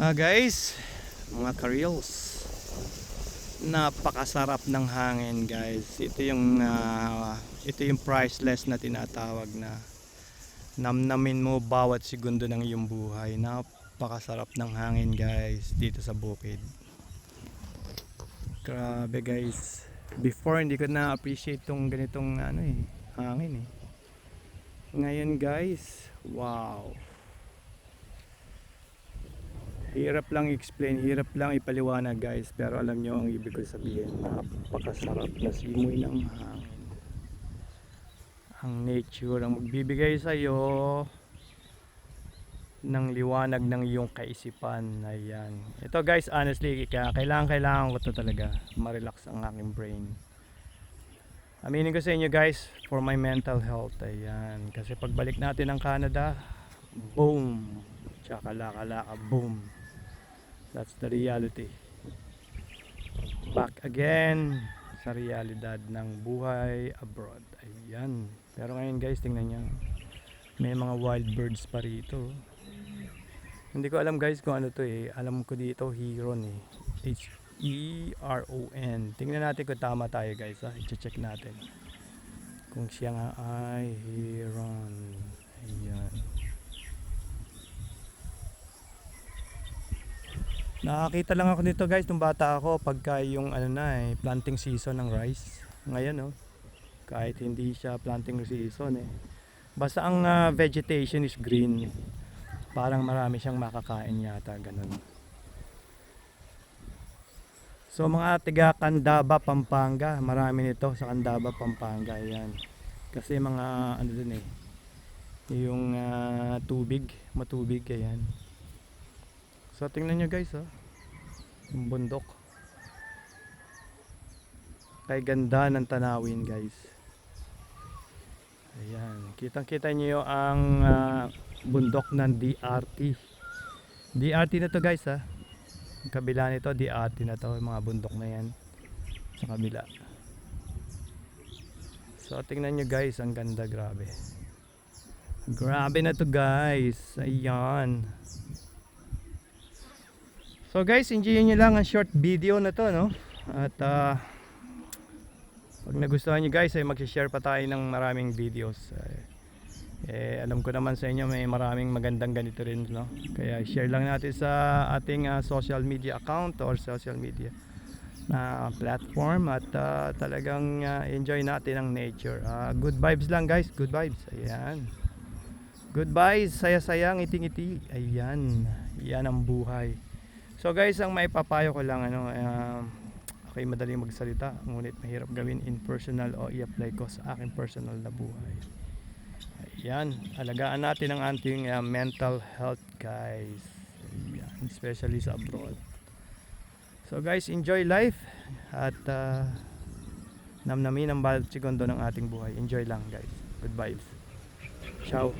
Guys, mga ka-reels, napakasarap ng hangin guys. Ito yung priceless na tinatawag na namnamin mo bawat segundo ng iyong buhay. Napakasarap ng hangin guys dito sa bukid. Grabe guys. Before hindi ko na appreciate tong ganitong hangin eh. Ngayon guys, wow. Hirap lang i-explain, hirap lang ipaliwanag guys, pero alam nyo ang ibig ko sabihin. Napakasarap na simoy ng hangin. Ang nature ang magbibigay sa iyo ng liwanag ng iyong kaisipan. Ayan. Ito guys, honestly, kailangan ko to talaga ma-relax ang aking brain. Aminin ko sa inyo guys, for my mental health. Ayan. Kasi pagbalik natin ng Canada, boom! Tsaka boom! That's the reality. Back again sa realidad ng buhay abroad. Ayan. Pero ngayon guys, tingnan nyo. May mga wild birds pa rito. Hindi ko alam guys kung ano to eh. Alam ko dito Heron eh. H-E-R-O-N. Tingnan natin kung tama tayo guys ha. I-check natin. Kung siya nga ay Heron. Ayan. Nakakita lang ako dito guys nung bata ako pagka yung planting season ng rice. Ngayon kahit hindi siya planting season basta ang vegetation is green. Parang marami siyang makakain yata ganun. So mga tiga Candaba, Pampanga, marami nito sa Candaba, Pampanga. Ayan. Kasi mga dun yung matubig ayan. So tingnan nyo guys yung bundok. Kay ganda ng tanawin guys. Ayan, kitang-kita niyo ang bundok ng DRT. DRT na to guys Ang kabila nito DRT na to, yung mga bundok na yan sa kabila. So tingnan nyo guys, ang ganda, grabe. Grabe na to guys. Ayan. So guys, enjoy nyo lang ang short video na to At pag nagustuhan nyo guys ay mag-share pa tayo ng maraming videos. Alam ko naman sa inyo may maraming magandang ganito rin Kaya share lang natin sa ating social media account or social media na platform. At talagang enjoy natin ang nature. Good vibes lang guys, good vibes. Ayan. Good vibes, saya-saya, ngiti-ngiti. Ayan, yan ang buhay. So guys, ang maipapayo ko lang okay, madaling magsalita ngunit mahirap gawin in personal o i-apply ko sa aking personal na buhay. Ayan, alagaan natin ang ating mental health guys. Ayan, especially sa abroad. So guys, enjoy life at namnamin ang bawat segundo ng ating buhay. Enjoy lang guys. Good vibes. Ciao.